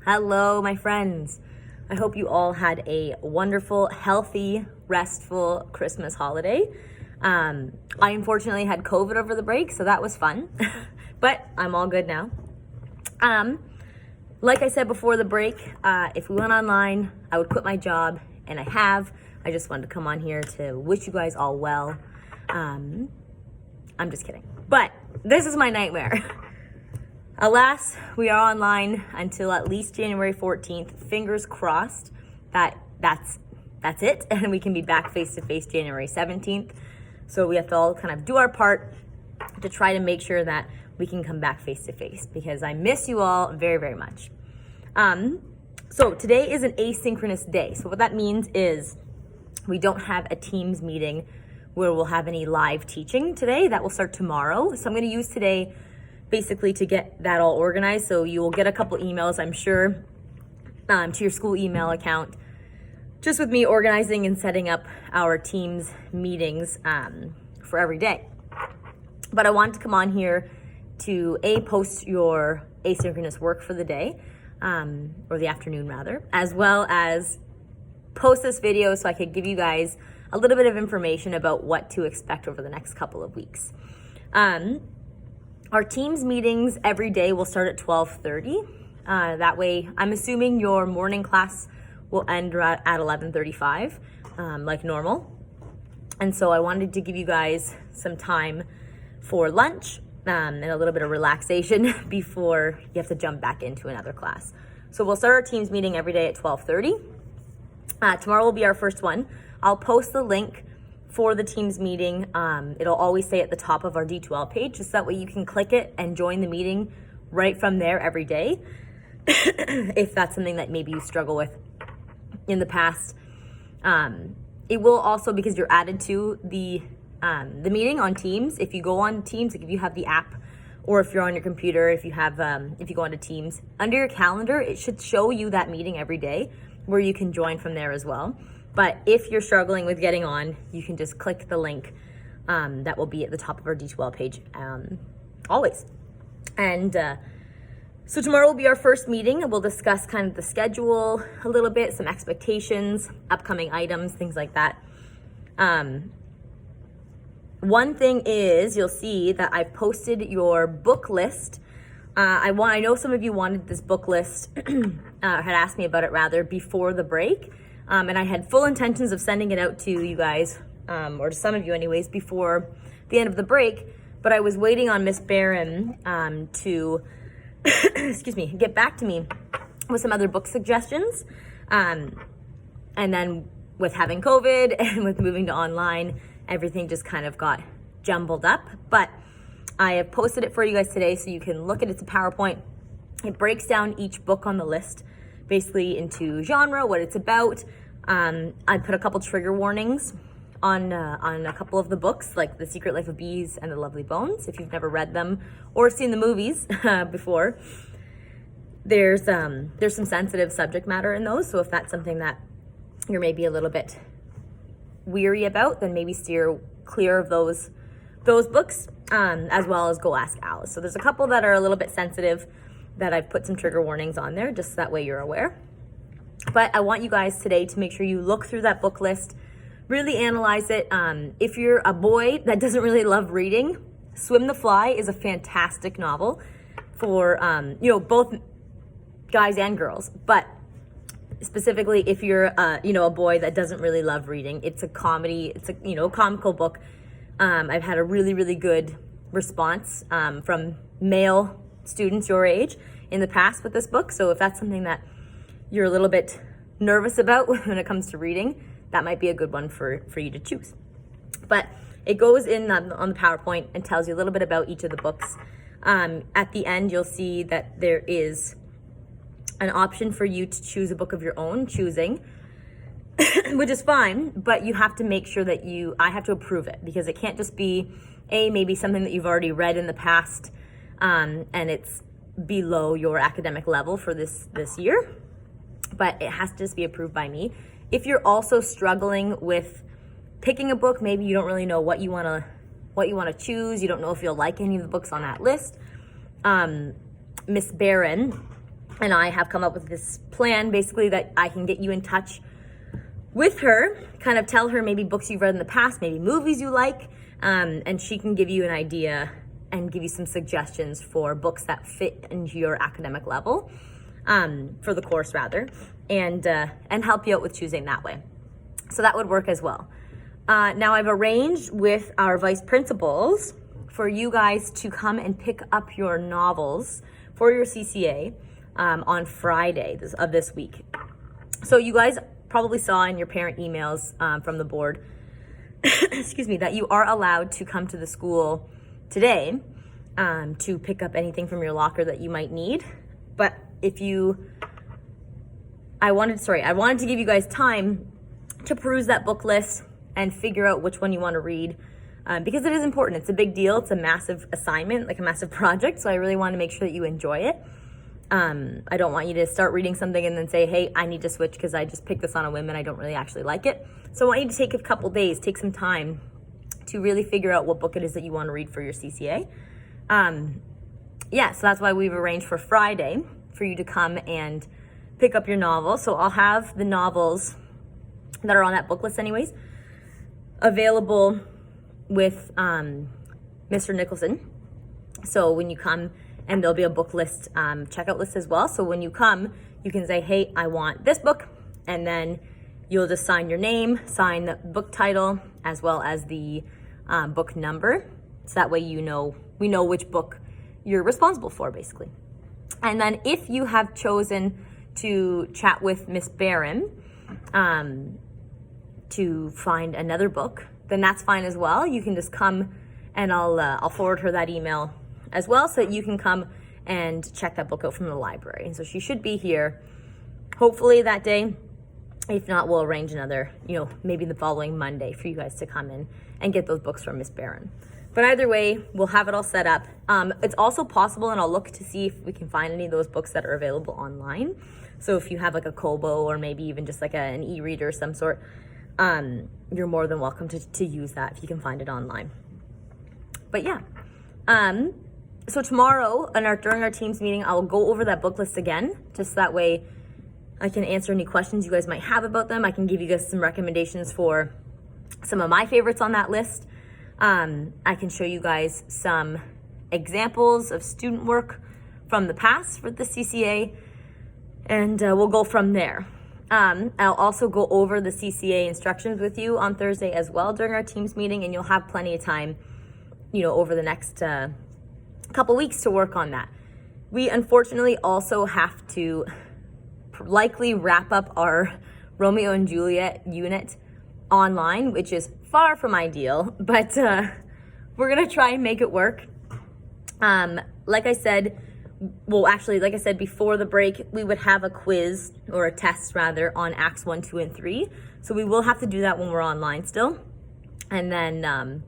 Hello, my friends. I hope you all had a wonderful, healthy, restful Christmas holiday. I unfortunately had COVID over the break, so that was fun, but I'm all good now. Like I said before the break, if we went online, I would quit my job, and I have. I just wanted to come on here to wish you guys all well. I'm just kidding, but this is my nightmare. Alas, we are online until at least January 14th. Fingers crossed that that's it, and we can be back face-to-face January 17th. So we have to all kind of do our part to try to make sure that we can come back face-to-face, because I miss you all very, very much. So today is an asynchronous day. So what that means is we don't have a Teams meeting where we'll have any live teaching today. That will start tomorrow. So I'm going to use today basically to get that all organized. So you will get a couple emails, I'm sure, to your school email account, just with me organizing and setting up our Teams meetings for every day. But I wanted to come on here to post your asynchronous work for the day, or the afternoon rather, as well as post this video so I could give you guys a little bit of information about what to expect over the next couple of weeks. Our Teams meetings every day will start at 12:30. That way, I'm assuming your morning class will end at 11:35, like normal. And so I wanted to give you guys some time for lunch and a little bit of relaxation before you have to jump back into another class. So we'll start our Teams meeting every day at 12:30. Tomorrow will be our first one. I'll post the link for the Teams meeting. It'll always say at the top of our D2L page, just that way you can click it and join the meeting right from there every day. If that's something that maybe you struggle with in the past. It will also, because you're added to the meeting on Teams, if you go on Teams, like if you have the app, or if you're on your computer, if you go onto Teams, under your calendar, it should show you that meeting every day where you can join from there as well. But if you're struggling with getting on, you can just click the link that will be at the top of our D2L page always. And so tomorrow will be our first meeting. We'll discuss kind of the schedule a little bit, some expectations, upcoming items, things like that. One thing is, you'll see that I've posted your book list. I know some of you wanted this book list, had asked me about it rather, before the break. And I had full intentions of sending it out to you guys, or to some of you anyways, before the end of the break. But I was waiting on Miss Barron to, get back to me with some other book suggestions. And then with having COVID and with moving to online, everything just kind of got jumbled up. But I have posted it for you guys today so you can look at it. It's a PowerPoint. It breaks down each book on the list basically into genre, what it's about. I put a couple trigger warnings on a couple of the books, like The Secret Life of Bees and The Lovely Bones. If you've never read them or seen the movies before, there's some sensitive subject matter in those. So if that's something that you're maybe a little bit weary about, then maybe steer clear of those books, as well as Go Ask Alice. So there's a couple that are a little bit sensitive that I've put some trigger warnings on there, just so that way you're aware. But I want you guys today to make sure you look through that book list, really analyze it. If you're a boy that doesn't really love reading, Swim the Fly is a fantastic novel for, both guys and girls. But specifically, if you're, a boy that doesn't really love reading, it's a comedy, it's a, comical book. I've had a really, really good response from male students your age in the past with this book. So if that's something that you're a little bit nervous about when it comes to reading, that might be a good one for you to choose. But it goes in on the PowerPoint and tells you a little bit about each of the books. At the end, you'll see that there is an option for you to choose a book of your own choosing, which is fine, but you have to make sure that I have to approve it, because it can't just be maybe something that you've already read in the past, and it's below your academic level for this year, but it has to just be approved by me. If you're also struggling with picking a book, maybe you don't really know what you want to choose, you don't know if you'll like any of the books on that list, Miss Barron and I have come up with this plan basically that I can get you in touch with her, kind of tell her maybe books you've read in the past, maybe movies you like, and she can give you an idea and give you some suggestions for books that fit into your academic level, for the course rather, and help you out with choosing that way. So that would work as well. Now I've arranged with our vice principals for you guys to come and pick up your novels for your CCA on Friday of this week. So you guys probably saw in your parent emails from the board, excuse me, that you are allowed to come to the school today to pick up anything from your locker that you might need. But I wanted to give you guys time to peruse that book list and figure out which one you want to read, because it is important. It's a big deal. It's a massive assignment, like a massive project. So I really want to make sure that you enjoy it. I don't want you to start reading something and then say, hey, I need to switch because I just picked this on a whim and I don't really actually like it. So I want you to take a couple days, take some time to really figure out what book it is that you want to read for your CCA. So that's why we've arranged for Friday for you to come and pick up your novel. So I'll have the novels that are on that book list anyways available with Mr. Nicholson. So when you come, and there'll be a book list, checkout list as well. So when you come, you can say, hey, I want this book. And then you'll just sign your name, sign the book title, as well as the book number. So that way we know which book you're responsible for, basically. And then if you have chosen to chat with Miss Barron to find another book, then that's fine as well. You can just come and I'll forward her that email as well, so that you can come and check that book out from the library. And so she should be here hopefully that day. If not, we'll arrange another, maybe the following Monday for you guys to come in and get those books from Miss Barron. But either way, we'll have it all set up. It's also possible, and I'll look to see if we can find any of those books that are available online. So if you have like a Kobo or maybe even just like an e-reader of some sort, you're more than welcome to use that if you can find it online. But yeah. So tomorrow during our Teams meeting, I'll go over that book list again, just that way I can answer any questions you guys might have about them. I can give you guys some recommendations for some of my favorites on that list. I can show you guys some examples of student work from the past for the CCA, and we'll go from there. I'll also go over the CCA instructions with you on Thursday as well during our Teams meeting, and you'll have plenty of time, over the next couple weeks to work on that. We unfortunately also have to likely wrap up our Romeo and Juliet unit online, which is far from ideal, but we're gonna try and make it work. Like I said before the break, we would have a quiz or a test rather on Acts 1, 2, and 3. So we will have to do that when we're online still. And then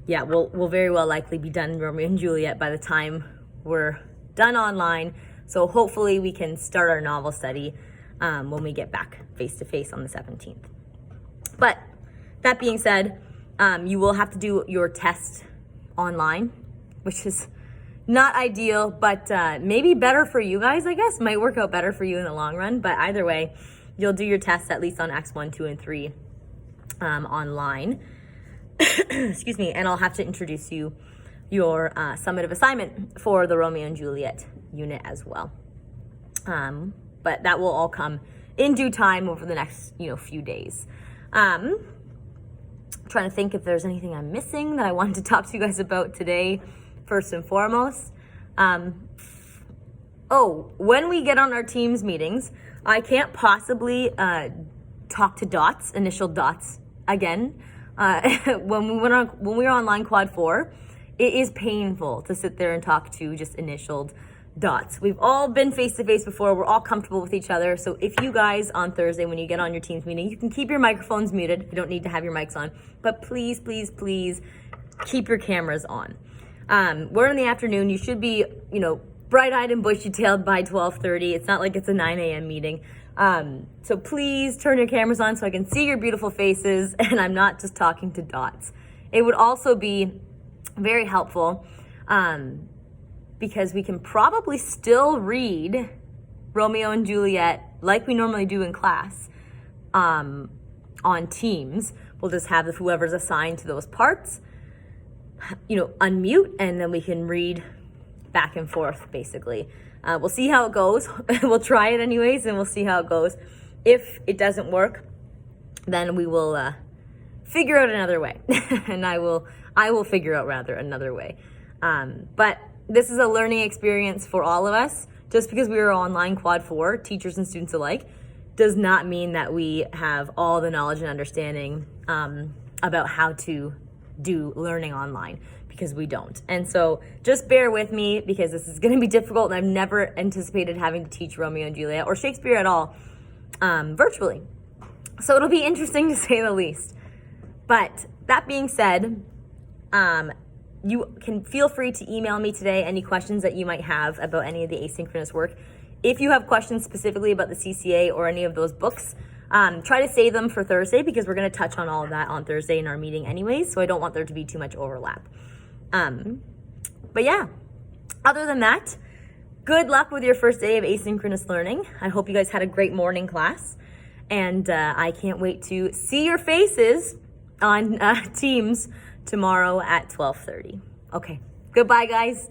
we'll very well likely be done Romeo and Juliet by the time we're done online. So hopefully we can start our novel study when we get back face-to-face on the 17th. But that being said, you will have to do your test online, which is not ideal, but maybe better for you guys, I guess. Might work out better for you in the long run. But either way, you'll do your test at least on Acts 1, 2, and 3 online. Excuse me, and I'll have to introduce you your summative assignment for the Romeo and Juliet unit as well. But that will all come in due time over the next, few days. Trying to think if there's anything I'm missing that I wanted to talk to you guys about today, first and foremost. When we get on our Teams meetings, I can't possibly talk to initial dots again. When we were online quad 4, it is painful to sit there and talk to just initialed dots. We've all been face-to-face before. We're all comfortable with each other. So if you guys on Thursday, when you get on your Teams meeting, you can keep your microphones muted. You don't need to have your mics on, but please, please, please keep your cameras on. We're in the afternoon. You should be, bright-eyed and bushy-tailed by 12:30. It's not like it's a 9 a.m. meeting. So please turn your cameras on so I can see your beautiful faces and I'm not just talking to dots. It would also be very helpful because we can probably still read Romeo and Juliet like we normally do in class on Teams. We'll just have whoever's assigned to those parts, unmute, and then we can read back and forth, basically. We'll see how it goes. We'll try it anyways, and we'll see how it goes. If it doesn't work, then we will figure out another way. And I will figure out another way. But this is a learning experience for all of us. Just because we are online quad 4, teachers and students alike, does not mean that we have all the knowledge and understanding about how to do learning online, because we don't. And so just bear with me, because this is going to be difficult, and I've never anticipated having to teach Romeo and Juliet or Shakespeare at all virtually. So it'll be interesting to say the least. But that being said, you can feel free to email me today any questions that you might have about any of the asynchronous work. If you have questions specifically about the CCA or any of those books, try to save them for Thursday, because we're going to touch on all of that on Thursday in our meeting anyways, so I don't want there to be too much overlap. But yeah, other than that, good luck with your first day of asynchronous learning. I hope you guys had a great morning class, and I can't wait to see your faces on Teams tomorrow at 12:30. Okay, goodbye guys.